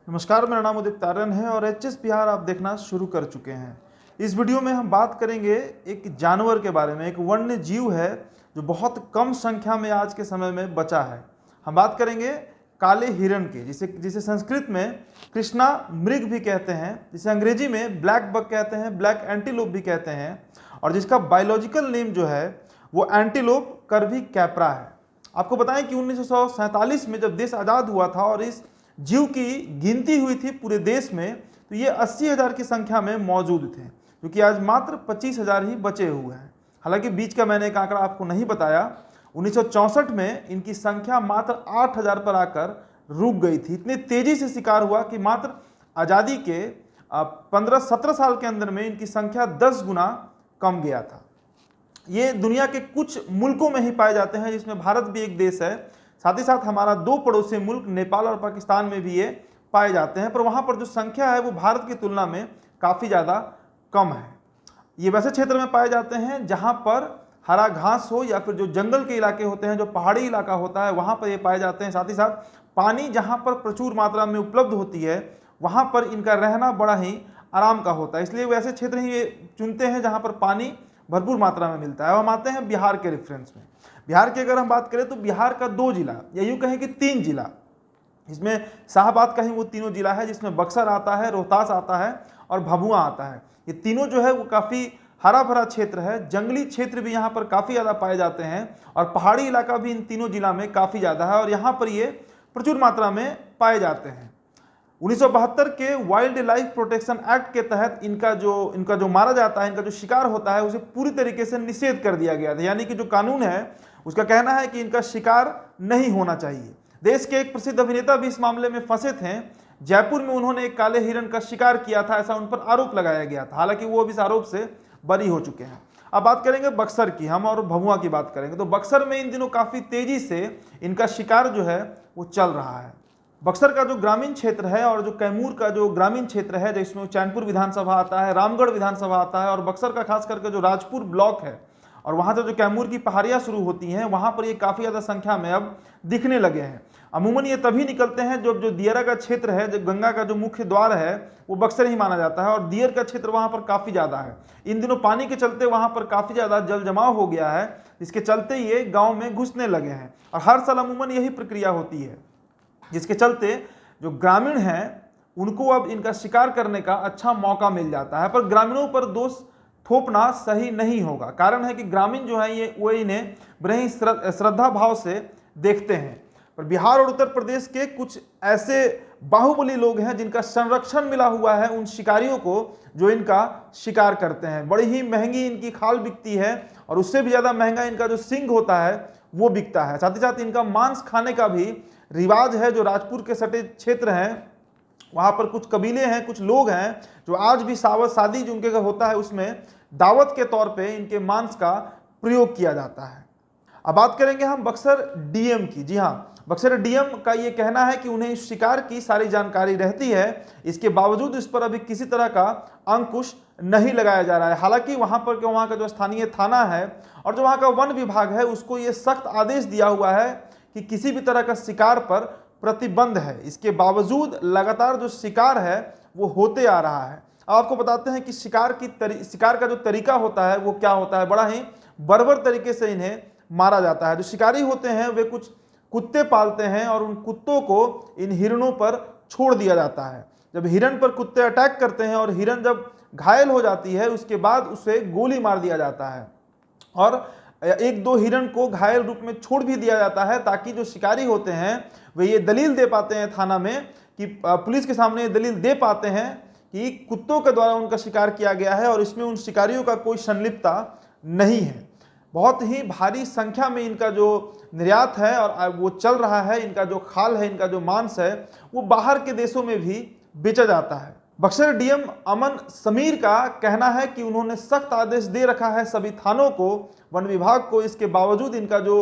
नमस्कार, मेरा नाम उदित तारन है और एचएस बिहार आप देखना शुरू कर चुके हैं। इस वीडियो में हम बात करेंगे एक जानवर के बारे में। एक वन्य जीव है जो बहुत कम संख्या में आज के समय में बचा है। हम बात करेंगे काले हिरण की, जिसे संस्कृत में कृष्णा मृग भी कहते हैं, जिसे अंग्रेजी में ब्लैक बक कहते हैं, ब्लैक एंटीलोप भी कहते हैं, और जिसका बायोलॉजिकल नेम जो है वो एंटीलोप कर्वी कैप्रा है। आपको बताएं कि 1947 में जब देश आज़ाद हुआ था और इस जीव की गिनती हुई थी पूरे देश में, तो ये 80,000 की संख्या में मौजूद थे, जो कि आज मात्र 25,000 ही बचे हुए हैं। हालांकि बीच का मैंने एक आंकड़ा आपको नहीं बताया, 1964 में इनकी संख्या मात्र 8,000 पर आकर रुक गई थी। इतनी तेजी से शिकार हुआ कि मात्र आज़ादी के 15-17 साल के अंदर में इनकी संख्या 10 गुना कम गया था। ये दुनिया के कुछ मुल्कों में ही पाए जाते हैं, जिसमें भारत भी एक देश है। साथ ही साथ हमारा दो पड़ोसी मुल्क नेपाल और पाकिस्तान में भी ये पाए जाते हैं, पर वहाँ पर जो संख्या है वो भारत की तुलना में काफ़ी ज़्यादा कम है। ये वैसे क्षेत्र में पाए जाते हैं जहाँ पर हरा घास हो या फिर जो जंगल के इलाके होते हैं, जो पहाड़ी इलाका होता है, वहाँ पर ये पाए जाते हैं। साथ ही साथ पानी जहाँ पर प्रचुर मात्रा में उपलब्ध होती है, वहाँ पर इनका रहना बड़ा ही आराम का होता है। इसलिए वैसे क्षेत्र ही ये चुनते हैं जहाँ पर पानी भरपूर मात्रा में मिलता है। अब हम आते हैं बिहार के रेफरेंस में। बिहार की अगर हम बात करें तो बिहार का 2 जिला, या यूँ कहें कि 3 जिला, इसमें शाहाबाद कहीं वो तीनों जिला है, जिसमें बक्सर आता है, रोहतास आता है और भभुआ आता है। ये तीनों जो है वो काफ़ी हरा भरा क्षेत्र है। जंगली क्षेत्र भी यहाँ पर काफ़ी ज़्यादा पाए जाते हैं और पहाड़ी इलाका भी इन तीनों जिला में काफ़ी ज़्यादा है और यहाँ पर ये प्रचुर मात्रा में पाए जाते हैं। 1972 के वाइल्ड लाइफ प्रोटेक्शन एक्ट के तहत इनका जो मारा जाता है, इनका जो शिकार होता है, उसे पूरी तरीके से निषेध कर दिया गया था। यानी कि जो कानून है उसका कहना है कि इनका शिकार नहीं होना चाहिए। देश के एक प्रसिद्ध अभिनेता भी इस मामले में फंसे थे। जयपुर में उन्होंने एक काले हिरण का शिकार किया था, ऐसा उन पर आरोप लगाया गया था। हालांकि वो अब इस आरोप से बरी हो चुके हैं। अब बात करेंगे बक्सर की हम, और भभुआ की बात करेंगे तो बक्सर में इन दिनों काफ़ी तेजी से इनका शिकार जो है वो चल रहा है। बक्सर का जो ग्रामीण क्षेत्र है और जो कैमूर का जो ग्रामीण क्षेत्र है, जिसमें चैनपुर विधानसभा आता है, रामगढ़ विधानसभा आता है, और बक्सर का खास करके जो राजपुर ब्लॉक है और वहाँ से जो कैमूर की पहाड़ियाँ शुरू होती हैं, वहाँ पर ये काफ़ी ज़्यादा संख्या में अब दिखने लगे हैं। अमूमन ये तभी निकलते हैं जब जो दियरा का क्षेत्र है, जो गंगा का जो मुख्य द्वार है, वो बक्सर ही माना जाता है, और दियर का क्षेत्र वहाँ पर काफ़ी ज़्यादा है। इन दिनों पानी के चलते वहाँ पर काफ़ी ज़्यादा जल जमाव हो गया है, जिसके चलते ये गाँव में घुसने लगे हैं। और हर साल अमूमन यही प्रक्रिया होती है, जिसके चलते जो ग्रामीण हैं उनको अब इनका शिकार करने का अच्छा मौका मिल जाता है। पर ग्रामीणों पर दोष थोपना सही नहीं होगा। कारण है कि ग्रामीण जो है वो इन्हें बड़े ही श्रद्धा भाव से देखते हैं। पर बिहार और उत्तर प्रदेश के कुछ ऐसे बाहुबली लोग हैं जिनका संरक्षण मिला हुआ है उन शिकारियों को जो इनका शिकार करते हैं। बड़ी ही महंगी इनकी खाल बिकती है और उससे भी ज़्यादा महंगा इनका जो सींग होता है वो बिकता है। साथ ही साथ इनका मांस खाने का भी रिवाज है। जो राजपुर के सटे क्षेत्र हैं वहाँ पर कुछ कबीले हैं, कुछ लोग हैं जो आज भी शादी जो उनके घर होता है उसमें दावत के तौर पे इनके मांस का प्रयोग किया जाता है। अब बात करेंगे हम बक्सर डीएम की। जी हाँ, बक्सर डीएम का ये कहना है कि उन्हें इस शिकार की सारी जानकारी रहती है, इसके बावजूद इस पर अभी किसी तरह का अंकुश नहीं लगाया जा रहा है। हालांकि वहाँ का जो स्थानीय थाना है और जो वहाँ का वन विभाग है उसको ये सख्त आदेश दिया हुआ है कि किसी भी तरह का शिकार पर प्रतिबंध है। इसके बावजूद लगातार जो शिकार है वो होते आ रहा है। अब आपको बताते हैं कि शिकार का जो तरीका होता है वो क्या होता है। बड़ा ही बर्बर तरीके से इन्हें मारा जाता है। जो शिकारी होते हैं वे कुछ कुत्ते पालते हैं और उन कुत्तों को इन हिरणों पर छोड़ दिया जाता है। जब हिरण पर कुत्ते अटैक करते हैं और हिरण जब घायल हो जाती है उसके बाद उसे गोली मार दिया जाता है और 1-2 हिरण को घायल रूप में छोड़ भी दिया जाता है, ताकि जो शिकारी होते हैं वे ये दलील दे पाते हैं थाना में कि पुलिस के सामने ये दलील दे पाते हैं कि कुत्तों के द्वारा उनका शिकार किया गया है और इसमें उन शिकारियों का कोई संलिप्तता नहीं है। बहुत ही भारी संख्या में इनका जो निर्यात है और वो चल रहा है। इनका जो खाल है, इनका जो मांस है वो बाहर के देशों में भी बेचा जाता है। बक्सर डीएम अमन समीर का कहना है कि उन्होंने सख्त आदेश दे रखा है सभी थानों को, वन विभाग को। इसके बावजूद इनका जो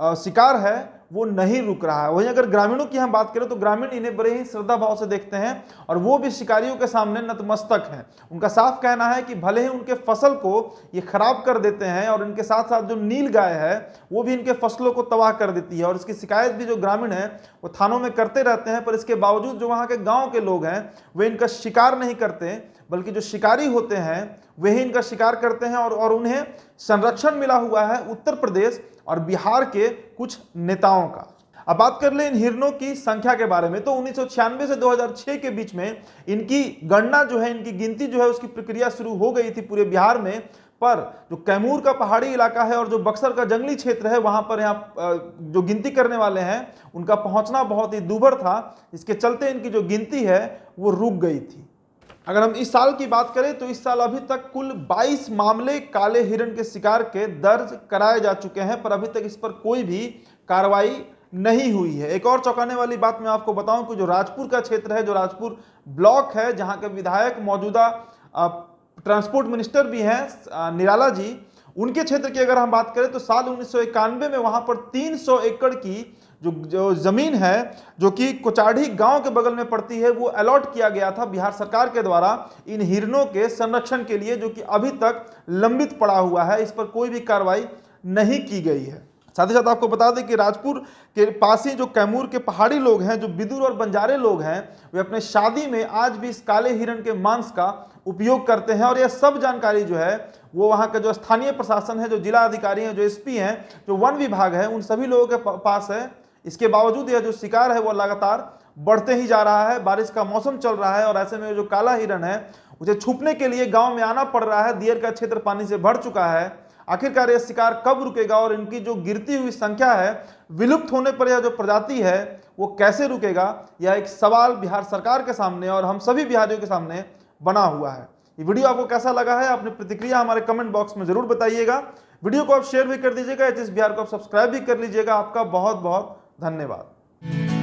शिकार है वो नहीं रुक रहा है। वहीं अगर ग्रामीणों की हम बात करें तो ग्रामीण इन्हें बड़े ही श्रद्धा भाव से देखते हैं और वो भी शिकारियों के सामने नतमस्तक हैं। उनका साफ कहना है कि भले ही उनके फसल को ये खराब कर देते हैं और इनके साथ साथ जो नील गाय है वो भी इनके फसलों को तबाह कर देती है, और इसकी शिकायत भी जो ग्रामीण है वो थानों में करते रहते हैं। पर इसके बावजूद जो वहाँ के गाँव के लोग हैं वे इनका शिकार नहीं करते, बल्कि जो शिकारी होते हैं वही इनका शिकार करते हैं। और उन्हें संरक्षण मिला हुआ है उत्तर प्रदेश और बिहार के कुछ नेताओं का। अब बात कर ले इन हिरणों की संख्या के बारे में, तो 1996 से 2006 के बीच में इनकी गणना जो है, इनकी गिनती जो है उसकी प्रक्रिया शुरू हो गई थी पूरे बिहार में। पर जो कैमूर का पहाड़ी इलाका है और जो बक्सर का जंगली क्षेत्र है वहां पर यहाँ जो गिनती करने वाले हैं उनका पहुंचना बहुत ही दूभर था। इसके चलते इनकी जो गिनती है वो रुक गई थी। अगर हम इस साल की बात करें तो इस साल अभी तक कुल 22 मामले काले हिरण के शिकार के दर्ज कराए जा चुके हैं, पर अभी तक इस पर कोई भी कार्रवाई नहीं हुई है। एक और चौंकाने वाली बात मैं आपको बताऊं कि जो राजपुर का क्षेत्र है, जो राजपुर ब्लॉक है, जहां के विधायक मौजूदा ट्रांसपोर्ट मिनिस्टर भी हैं निराला जी, उनके क्षेत्र की अगर हम बात करें तो साल 1991 में वहां पर 300 एकड़ की जो जमीन है जो कि कोचाढ़ी गांव के बगल में पड़ती है वो अलॉट किया गया था बिहार सरकार के द्वारा इन हिरणों के संरक्षण के लिए, जो कि अभी तक लंबित पड़ा हुआ है। इस पर कोई भी कार्रवाई नहीं की गई है। साथ ही साथ आपको बता दें कि राजपुर के पास ही जो कैमूर के पहाड़ी लोग हैं, जो बिदुर और बंजारे लोग हैं, वे अपने शादी में आज भी इस काले हिरण के मांस का उपयोग करते हैं। और यह सब जानकारी जो है वो वहाँ का जो स्थानीय प्रशासन है, जो जिला अधिकारी हैं, जो एसपी हैं, जो वन विभाग है, उन सभी लोगों के पास है। इसके बावजूद यह जो शिकार है वो लगातार बढ़ते ही जा रहा है। बारिश का मौसम चल रहा है और ऐसे में जो काला हिरण है उसे छुपने के लिए गाँव में आना पड़ रहा है। दियर का क्षेत्र पानी से भर चुका है। आखिरकार यह शिकार कब रुकेगा और इनकी जो गिरती हुई संख्या है, विलुप्त होने पर यह जो प्रजाति है वो कैसे रुकेगा, यह एक सवाल बिहार सरकार के सामने और हम सभी बिहारियों के सामने बना हुआ है। ये वीडियो आपको कैसा लगा है, अपनी प्रतिक्रिया हमारे कमेंट बॉक्स में जरूर बताइएगा। वीडियो को आप शेयर भी कर दीजिएगा, एचएस बिहार को आप सब्सक्राइब भी कर लीजिएगा। आपका बहुत बहुत धन्यवाद।